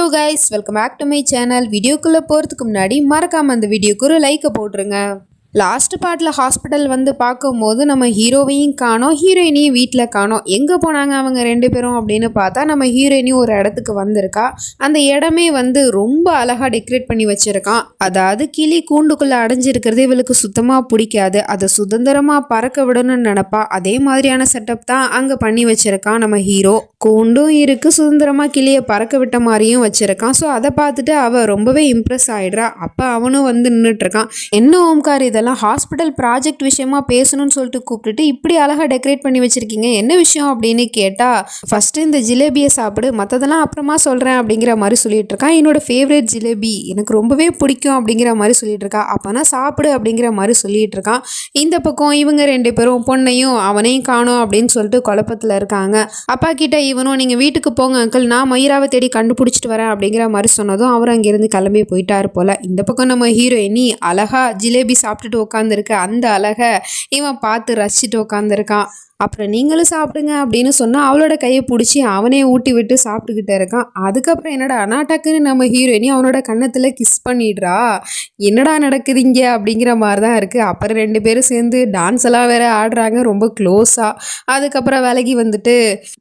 Hello guys, welcome back to my channel. வீடியோக்குள்ளே போகிறதுக்கு முன்னாடி மறக்காமல் அந்த வீடியோக்கு ஒரு லைக்கை போட்டுருங்க. லாஸ்ட் பார்ட்டில் ஹாஸ்பிட்டல் வந்து பார்க்கும்போது நம்ம ஹீரோவையும் காணோம், ஹீரோயினையும் வீட்டில் காணோம். எங்கே போனாங்க அவங்க ரெண்டு பேரும் அப்படின்னு பார்த்தா நம்ம ஹீரோயினையும் ஒரு இடத்துக்கு வந்திருக்கா. அந்த இடமே வந்து ரொம்ப அழகாக டெக்கரேட் பண்ணி வச்சுருக்கான். அதாவது கிளி கூண்டுக்குள்ளே அடைஞ்சிருக்கிறது இவளுக்கு சுத்தமாக பிடிக்காது. அதை சுதந்திரமாக பறக்க விடணும்னு நினப்பா. அதே மாதிரியான செட்டப் தான் அங்கே பண்ணி வச்சுருக்கான் நம்ம ஹீரோ. கூண்டும் இருக்குது, சுதந்திரமாக கிளியை பறக்க விட்ட மாதிரியும் வச்சுருக்கான். ஸோ அதை பார்த்துட்டு அவள் ரொம்பவே இம்ப்ரெஸ் ஆகிடுறா. அப்போ அவனும் வந்து நின்றுட்டுருக்கான். என்ன ஓம்கார், இதெல்லாம் ஹாஸ்பிட்டல் ப்ராஜெக்ட் விஷயமா பேசணும்னு சொல்லிட்டு கூப்பிட்டுட்டு இப்படி அழகாக டெக்கரேட் பண்ணி வச்சுருக்கீங்க, என்ன விஷயம் அப்படின்னு கேட்டால், ஃபஸ்ட்டு இந்த ஜிலேபியை சாப்பிடு, மற்றதெல்லாம் அப்புறமா சொல்கிறேன் அப்படிங்கிற மாதிரி சொல்லிட்டு இருக்கான். என்னோட ஃபேவரட் ஜிலேபி, எனக்கு ரொம்பவே பிடிக்கும் அப்படிங்கிற மாதிரி சொல்லிட்டு இருக்கா. அப்போனா சாப்பிடு அப்படிங்கிற மாதிரி சொல்லிட்டு இருக்கான். இந்த பக்கம் இவங்க ரெண்டு பேரும் பொண்ணையும் அவனையும் காணோம் அப்படின்னு சொல்லிட்டு குழப்பத்தில் இருக்காங்க. அப்பா கிட்ட இவனும் நீங்கள் வீட்டுக்கு போங்க அங்கிள், நான் மயிராவை தேடி கண்டுபிடிச்சிட்டு வரேன் அப்படிங்கிற மாதிரி சொன்னதும் அவர் அங்கேருந்து கிளம்பி போயிட்டாரு போல். இந்த பக்கம் நம்ம ஹீரோயினி அழகா ஜிலேபி சாப்பிட்டுட்டு உட்காந்துருக்கு. அந்த அழகை இவன் பார்த்து ரசிச்சுட்டு உட்காந்துருக்கான். அப்புறம் நீங்களும் சாப்பிடுங்க அப்படின்னு சொன்னால் அவளோட கையை பிடிச்சி அவனே ஊட்டி விட்டு சாப்பிட்டுக்கிட்டே இருக்கான். அதுக்கப்புறம் என்னடா அனாட்டாக்குன்னு நம்ம ஹீரோயினி அவனோட கன்னத்தில் கிஸ் பண்ணிடுறா. என்னடா நடக்குதுங்க அப்படிங்கிற மாதிரி தான் இருக்குது. அப்புறம் ரெண்டு பேரும் சேர்ந்து டான்ஸ் எல்லாம் வேற ஆடுறாங்க ரொம்ப க்ளோஸாக. அதுக்கப்புறம் வேலைக்கு வந்துட்டு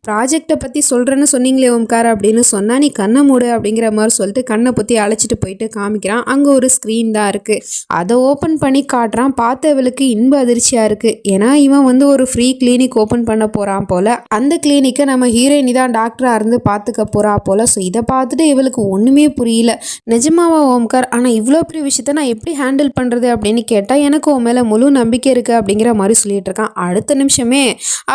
ப்ராஜெக்டை பற்றி சொல்கிறேன்னு சொன்னீங்களே ஓம்கார் அப்படின்னு சொன்னால் நீ கண்ணை மூடு அப்படிங்கிற மாதிரி சொல்லிட்டு கண்ணை பற்றி அழைச்சிட்டு போயிட்டு காமிக்கிறான். அங்கே ஒரு ஸ்க்ரீன் தான் இருக்குது. அதை ஓப்பன் பண்ணி காட்டுறான். பார்த்தவளுக்கு இன்ப அதிர்ச்சியாக இருக்குது. ஏன்னா இவன் வந்து ஒரு ஃப்ரீ கிளினிக் ஓப்பன் பண்ண போறான் போல. அந்த கிளினிக்கை நம்ம ஹீரோயினி தான் டாக்டரா இருந்து பார்த்துக்க போறா போல. ஸோ இதை பார்த்துட்டு இவளுக்கு ஒண்ணுமே புரியல. நிஜமாவா ஓம்கார், ஆனால் இவ்வளோ பெரிய விஷயத்த நான் எப்படி ஹேண்டில் பண்றது அப்படின்னு கேட்டா, எனக்கு உன் மேல முழு நம்பிக்கை இருக்கு அப்படிங்கிற மாதிரி சொல்லிட்டு இருக்கான். அடுத்த நிமிஷமே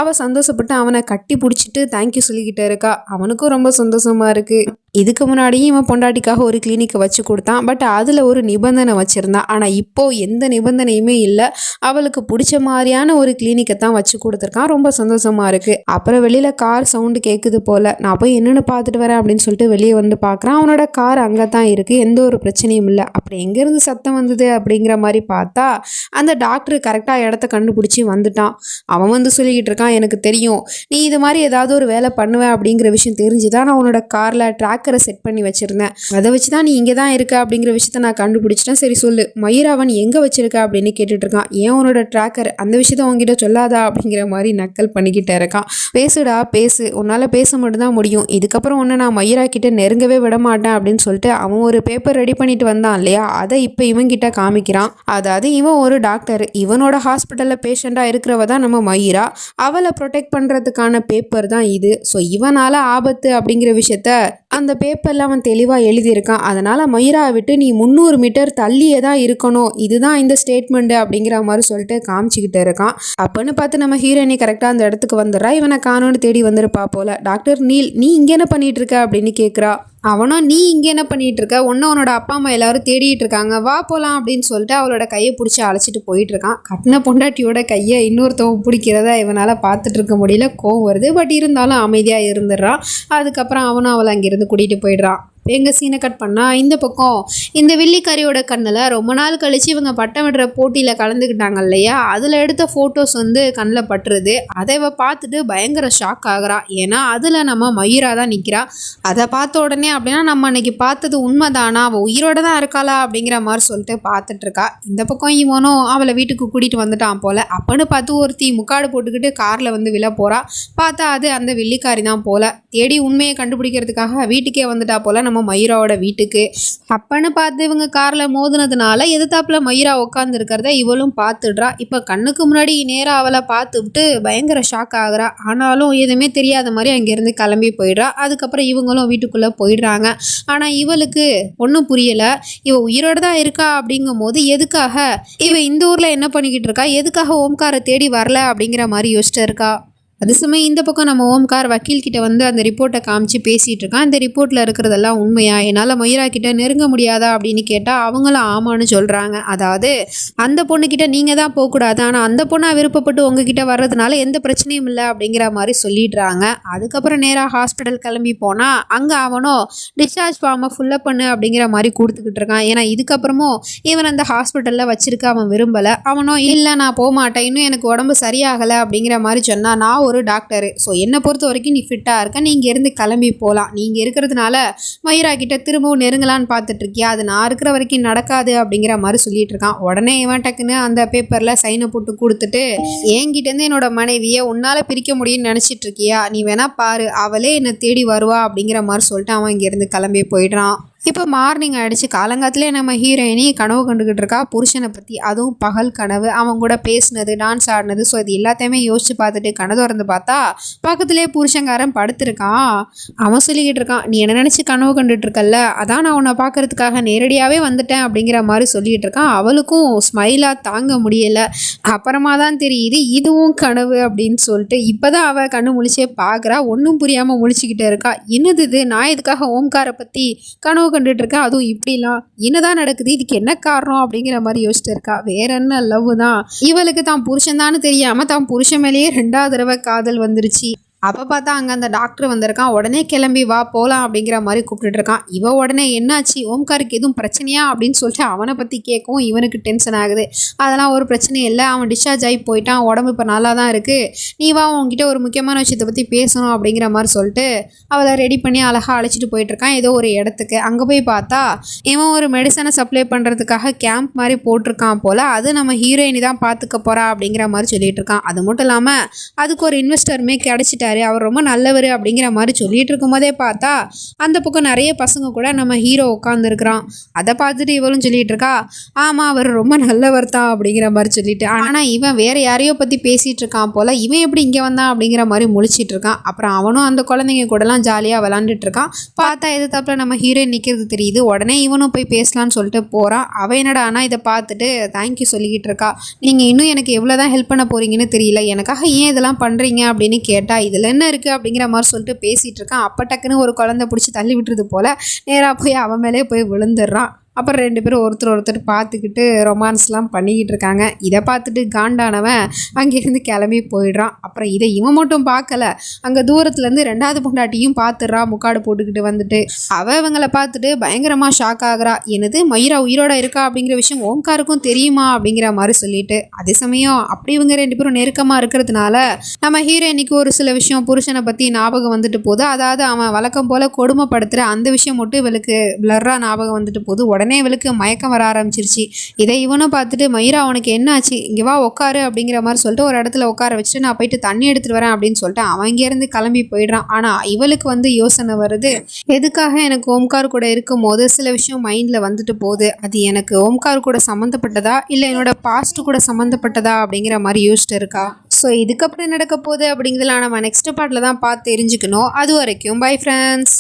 அவ சந்தோஷப்பட்டு அவனை கட்டி பிடிச்சிட்டு தேங்க்யூ சொல்லிக்கிட்டே இருக்கா. அவனுக்கும் ரொம்ப சந்தோஷமா இருக்கு. இதுக்கு முன்னாடியும் இவன் பொண்டாட்டிக்காக ஒரு கிளினிக்கை வச்சு கொடுத்தான். பட் அதில் ஒரு நிபந்தனை வச்சுருந்தான். ஆனால் இப்போது எந்த நிபந்தனையுமே இல்லை. அவளுக்கு பிடிச்ச மாதிரியான ஒரு கிளினிக்கை தான் வச்சு கொடுத்துருக்கான். ரொம்ப சந்தோஷமாக இருக்குது. அப்புறம் வெளியில் கார் சவுண்டு கேட்குது போல். நான் போய் என்னென்னு பார்த்துட்டு வரேன் அப்படின்னு சொல்லிட்டு வெளியே வந்து பார்க்குறான். அவனோட கார் அங்கே தான் இருக்குது, எந்த ஒரு பிரச்சனையும் இல்லை. அப்புறம் எங்கேருந்து சத்தம் வந்தது அப்படிங்கிற மாதிரி பார்த்தா அந்த டாக்டர் கரெக்டாக இடத்த கண்டுபிடிச்சி வந்துட்டான். அவன் வந்து சொல்லிக்கிட்டு இருக்கான், எனக்கு தெரியும் நீ இது மாதிரி ஏதாவது ஒரு வேலை பண்ணுவேன் அப்படிங்கிற விஷயம் தெரிஞ்சுதான் நான் உன்னோட காரில் ட்ராக்கரை செட் பண்ணி வச்சுருந்தேன். அதை வச்சு தான் நீ இங்கே தான் இருக்க அப்படிங்கிற விஷயத்த நான் கண்டுபிடிச்சிட்டேன். சரி சொல்லு, மயிராவன் எங்கே வச்சிருக்க அப்படின்னு கேட்டுட்டு இருக்கான். ஏன் உன்னோட ட்ராக்கர் அந்த விஷயத்த உங்ககிட்ட சொல்லாதா அப்படிங்கிற மாதிரி நக்கல் பண்ணிக்கிட்டே இருக்கான். பேசுடா பேசு, உன்னால் பேச மட்டும்தான் முடியும். இதுக்கப்புறம் ஒன்று நான் மயிரா கிட்ட நெருங்கவே விட மாட்டேன் அப்படின்னு சொல்லிட்டு அவன் ஒரு பேப்பர் ரெடி பண்ணிட்டு வந்தான் இல்லையா, அதை இப்போ இவன் கிட்ட காமிக்கிறான். அதாவது இவன் ஒரு டாக்டர், இவனோட ஹாஸ்பிட்டலில் பேஷண்ட்டாக இருக்கிறவ தான் நம்ம மயிரா. அவளை ப்ரொடெக்ட் பண்ணுறதுக்கான பேப்பர் தான் இது. ஸோ இவனால் ஆபத்து அப்படிங்கிற விஷயத்த அந்த பேப்பரில் அவன் தெளிவாக எழுதியிருக்கான். அதனால் மயிராவை விட்டு நீ 300 மீட்டர் தள்ளியே தான் இருக்கணும், இதுதான் இந்த ஸ்டேட்மெண்ட்டு அப்படிங்கிற மாதிரி சொல்லிட்டு காமிச்சிக்கிட்டு இருக்கான். அப்போன்னு பார்த்து நம்ம ஹீரோயினி கரெக்டாக அந்த இடத்துக்கு வந்துடுறா. இவனை காணோன்னு தேடி வந்திருப்பா போல. டாக்டர் நீல், நீ இங்கே என்ன பண்ணிட்டு இருக்க அப்படின்னு கேட்குறா. அவனும் நீ இங்கே என்ன பண்ணிட்டு இருக்க, உன்னோட அப்பா அம்மா எல்லாரும் தேடிட்டு இருக்காங்க, வா போகலாம் அப்படின்னு சொல்லிட்டு அவளோட கையை பிடிச்சி அழைச்சிட்டு போயிட்டு இருக்கான். கட்டின பொண்டாட்டியோட கையை இன்னொருத்தவங்க பிடிக்கிறத இவனால் பார்த்துட்டு இருக்க முடியல, கோவம் வருது. பட் இருந்தாலும் அமைதியாக இருந்துடுறான். அதுக்கப்புறம் அவனும் அவளை அங்கேருந்து கூட்டிகிட்டு போயிடுறான். எங்கள் சீனை கட் பண்ணால் இந்த பக்கம் இந்த வில்லிக்கரியோட கண்ணில் ரொம்ப நாள் கழித்து இவங்க பட்டம் விடுற போட்டியில் கலந்துக்கிட்டாங்க இல்லையா, அதில் எடுத்த ஃபோட்டோஸ் வந்து கண்ணில் பட்டுருது. அதை இவ பார்த்துட்டு பயங்கர ஷாக் ஆகுறா. ஏன்னா அதில் நம்ம மயிரா தான் நிற்கிறா. அதை பார்த்த உடனே அப்படின்னா நம்ம அன்னைக்கு பார்த்தது உண்மைதானா, அவள் உயிரோட தான் இருக்காளா அப்படிங்கிற மாதிரி சொல்லிட்டு பார்த்துட்ருக்கா. இந்த பக்கம் இவனும் அவளை வீட்டுக்கு கூட்டிகிட்டு வந்துட்டான் போல். அப்போன்னு பார்த்து ஒருத்தி முக்காடு போட்டுக்கிட்டு காரில் வந்து விழ போகிறா. பார்த்தா அது அந்த வில்லிக்காரி தான் போல். தேடி உண்மையை கண்டுபிடிக்கிறதுக்காக வீட்டுக்கே வந்துட்டா போல் நம்ம மயிராவோட வீட்டுக்கு. அப்பன்னு பார்த்து இவங்க கார்ல மோதினதுனால எதிர்த்தாப்புல மயிரா உட்காந்து இருக்கிறத இவளும் பார்த்துடுறா. இப்ப கண்ணுக்கு முன்னாடி நேரா அவளை பார்த்துவிட்டு பயங்கர ஷாக் ஆகுறா. ஆனாலும் எதுவுமே தெரியாத மாதிரி அங்கிருந்து கிளம்பி போயிடுறா. அதுக்கப்புறம் இவங்களும் வீட்டுக்குள்ள போயிடுறாங்க. ஆனா இவளுக்கு ஒன்றும் புரியல. இவ உயிரோட தான் இருக்கா அப்படிங்கும் போது எதுக்காக இவ இந்த ஊர்ல என்ன பண்ணிக்கிட்டு இருக்கா, எதுக்காக ஓம்காரை தேடி வரல அப்படிங்கிற மாதிரி யோசிச்சு இருக்கா. அது சமயம் இந்த பக்கம் நம்ம ஓம்கார் வக்கீல் கிட்ட வந்து அந்த ரிப்போர்ட்டை காமிச்சு பேசிகிட்டு இருக்கான். இந்த ரிப்போர்ட்டில் இருக்கிறதெல்லாம் உண்மையா, என்னால் மயிரா கிட்ட நெருங்க முடியாதா அப்படின்னு கேட்டால் அவங்களும் ஆமான்னு சொல்கிறாங்க. அதாவது அந்த பொண்ணுக்கிட்ட நீங்கள் தான் போகக்கூடாது, ஆனால் அந்த பொண்ணாக விருப்பப்பட்டு உங்ககிட்ட வர்றதுனால எந்த பிரச்சனையும் இல்லை அப்படிங்கிற மாதிரி சொல்லிடுறாங்க. அதுக்கப்புறம் நேராக ஹாஸ்பிட்டல் கிளம்பி போனால் அங்கே அவனும் டிஸ்சார்ஜ் ஃபார்மை ஃபுல்லப் பண்ணு அப்படிங்கிற மாதிரி கொடுத்துக்கிட்டு இருக்கான். ஏன்னா இதுக்கப்புறமும் இவன் அந்த ஹாஸ்பிட்டலில் வச்சிருக்க அவன் விரும்பலை. அவனும் இல்லை நான் போக மாட்டேன், இன்னும் எனக்கு உடம்பு சரியாகலை அப்படிங்கிற மாதிரி சொன்னால் நான் ஒரு டாக்டரு. ஸோ என்னை பொறுத்த வரைக்கும் நீ ஃபிட்டாக இருக்க, நீ இங்கேருந்து கிளம்பி போகலாம். நீ இங்கே இருக்கிறதுனால மயூரா கிட்ட திரும்பவும் நெருங்கலான்னு பார்த்துட்டு இருக்கியா, அது நான் இருக்கிற வரைக்கும் நடக்காது அப்படிங்கிற மாதிரி சொல்லிட்டு இருக்கான். உடனே இவன் டக்குன்னு அந்த பேப்பரில் சைனை போட்டு கொடுத்துட்டு, என்கிட்டேருந்து என்னோட மனைவியை உன்னால் பிரிக்க முடியும்னு நினச்சிட்டு இருக்கியா, நீ வேணா பாரு, அவளே என்னை தேடி வருவா அப்படிங்கிற மாதிரி சொல்லிட்டு அவன் இங்கேருந்து கிளம்பி போயிடுறான். இப்போ மார்னிங் ஆகிடுச்சு. காலங்காலத்திலே நம்ம ஹீரோயினி கனவு கண்டுக்கிட்டு இருக்கா புருஷனை பற்றி, அதுவும் பகல் கனவு. அவன் கூட பேசினது, டான்ஸ் ஆடினது, ஸோ இது எல்லாத்தையுமே யோசிச்சு பார்த்துட்டு கனவு திறந்து பார்த்தா பக்கத்துலேயே புருஷங்காரன் படுத்திருக்கான். அவன் சொல்லிக்கிட்டு இருக்கான், நீ என்ன நினச்சி கனவு கண்டுட்டு இருக்கல்ல, அதான் நான் உன்னை பார்க்கறதுக்காக நேரடியாகவே வந்துட்டேன் அப்படிங்கிற மாதிரி சொல்லிக்கிட்டு இருக்கான். அவளுக்கும் ஸ்மைலாக தாங்க முடியலை. அப்புறமா தான் தெரியுது இதுவும் கனவு அப்படின்னு சொல்லிட்டு. இப்போ தான் அவள் கண்ணு முழிச்சே பார்க்குறா. ஒன்றும் புரியாமல் முழிச்சிக்கிட்டே இருக்கா. என்னது இது, நான் இதுக்காக ஓம்காரை பற்றி கனவு கண்டுட்டு இருக்கா, அதுவும் இப்படிலாம் என்னதான் நடக்குது, இதுக்கு என்ன காரணம் அப்படிங்கிற மாதிரி யோசிச்சுட்டு இருக்கா. வேற என்ன, லவ் தான். இவளுக்கு தான் புருஷன் தான்னு தெரியாம தான் புருஷன் மேலேயே 2வது தடவை காதல் வந்துருச்சு. அப்போ பார்த்தா அங்கே அந்த டாக்டர் வந்திருக்கான். உடனே கிளம்பி வா போகலாம் அப்படிங்கிற மாதிரி கூப்பிட்டுட்டு இருக்கான். இவ உடனே என்னாச்சு, ஓம்காருக்கு எதுவும் பிரச்சனையா அப்படின்னு சொல்லிட்டு அவனை பற்றி கேட்கவும் இவனுக்கு டென்ஷன் ஆகுது. அதெல்லாம் ஒரு பிரச்சனையும் இல்லை, அவன் டிஸ்சார்ஜ் ஆகி போயிட்டான், உடம்பு இப்போ நல்லா தான் இருக்குது, நீ வா உங்ககிட்ட ஒரு முக்கியமான விஷயத்தை பற்றி பேசணும் அப்படிங்கிற மாதிரி சொல்லிட்டு அவளை ரெடி பண்ணி அழகாக அழைச்சிட்டு போயிட்டுருக்கான் ஏதோ ஒரு இடத்துக்கு. அங்கே போய் பார்த்தா இவன் ஒரு மெடிசனை சப்ளை பண்ணுறதுக்காக கேம்ப் மாதிரி போட்டிருக்கான் போல். அது நம்ம ஹீரோயினி தான் பார்த்துக்க போகிறா அப்படிங்கிற மாதிரி சொல்லிட்டு இருக்கான். அது மட்டும் இல்லாமல் அதுக்கு ஒரு இன்வெஸ்டருமே கிடச்சிட்டு அவர் ரொம்ப நல்லவர் அப்படிங்கிற மாதிரி சொல்லிட்டு இருக்கும் போதே பார்த்தா அந்த பக்கம் நிறைய பசங்க கூட நம்ம ஹீரோ உட்காந்துருக்குறான். அதை பார்த்துட்டு இவளும் சொல்லிட்டு இருக்கா, ஆமாம் அவர் ரொம்ப நல்லவர் தான் அப்படிங்கிற மாதிரி சொல்லிட்டு. ஆனால் இவன் வேற யாரையோ பற்றி பேசிகிட்டு இருக்கான் போல். இவன் எப்படி இங்கே வந்தான் அப்படிங்கிற மாதிரி முழிச்சிட்டு இருக்கான். அப்புறம் அவனும் அந்த குழந்தைங்க கூடலாம் ஜாலியாக விளாண்டுட்டு இருக்கான். பார்த்தா எது தப்பில் நம்ம ஹீரோயின் நிற்கிறது தெரியுது. உடனே இவனும் போய் பேசலான்னு சொல்லிட்டு போகிறான். அவன் என்னடா ஆனால் இதை பார்த்துட்டு தேங்க்யூ சொல்லிக்கிட்டு இருக்கா. நீங்கள் இன்னும் எனக்கு எவ்வளோ தான் ஹெல்ப் பண்ண போகிறீங்கன்னு தெரியல, எனக்காக ஏன் இதெல்லாம் பண்ணுறீங்க அப்படின்னு கேட்டால் இதில் என்ன இருக்குது அப்படிங்கிற மாதிரி சொல்லிட்டு பேசிகிட்டு இருக்கான். அப்போ டக்குன்னு ஒரு குழந்தை பிடிச்சி தள்ளி விட்டுறது போல் நேராக போய் அவன் மேலே போய் விழுந்துடுறான். அப்புறம் 2 பேரும் ஒருத்தர் பார்த்துக்கிட்டு ரொமான்ஸ்லாம் பண்ணிக்கிட்டு இருக்காங்க. இதை பார்த்துட்டு காண்டானவன் அங்கேருந்து கிளம்பி போயிடுறான். அப்புறம் இதை இவன் மட்டும் பார்க்கல, அங்கே தூரத்துலேருந்து 2வது பொண்டாட்டியும் பார்த்துடுறா முக்காடு போட்டுக்கிட்டு வந்துட்டு. இவங்களை பார்த்துட்டு பயங்கரமாக ஷாக் ஆகுறா. என்னது மயூரா உயிரோட இருக்கா அப்படிங்கிற விஷயம் ஓம்காருக்கும் தெரியுமா அப்படிங்கிற மாதிரி சொல்லிட்டு. அதே சமயம் அப்படி இவங்க 2 பேரும் நெருக்கமாக இருக்கிறதுனால நம்ம ஹீரோயினிக்கு ஒரு சில விஷயம் புருஷனை பற்றி ஞாபகம் வந்துட்டு போகுது. அதாவது அவன் வழக்கம் போல் கொடுமைப்படுத்துகிற அந்த விஷயம் மட்டும் இவளுக்கு பிளர்ராக ஞாபகம் வந்துட்டு போகுது. உடனே இவளுக்கு மயக்கம் வர ஆரம்பிச்சிருச்சு. இதை இவனும் பார்த்துட்டு மயூரா உனக்கு என்ன ஆச்சு, இங்கே வா உட்காரு அப்படிங்கிற மாதிரி சொல்லிட்டு ஒரு இடத்துல உட்கார வச்சுட்டு நான் போயிட்டு தண்ணி எடுத்துட்டு வரேன் அப்படின்னு சொல்லிட்டு அவன் இங்கேருந்து கிளம்பி போயிடுறான். ஆனால் இவளுக்கு யோசனை வருது, எதுக்காக எனக்கு ஓம்கார் கூட இருக்கும் போது சில விஷயம் மைண்டில் வந்துட்டு போகுது, அது எனக்கு ஓம்கார் கூட சம்மந்தப்பட்டதா இல்லை என்னோட பாஸ்ட் கூட சம்மந்தப்பட்டதா அப்படிங்கிற மாதிரி யோசிச்சுட்டு இருக்கா. ஸோ இதுக்கப்புறம் நடக்க போகுது அப்படிங்கிறதுலாம் நம்ம நெக்ஸ்ட் பார்ட்டில் தான் பார்த்து தெரிஞ்சுக்கணும். அது வரைக்கும் பை ஃப்ரெண்ட்ஸ்.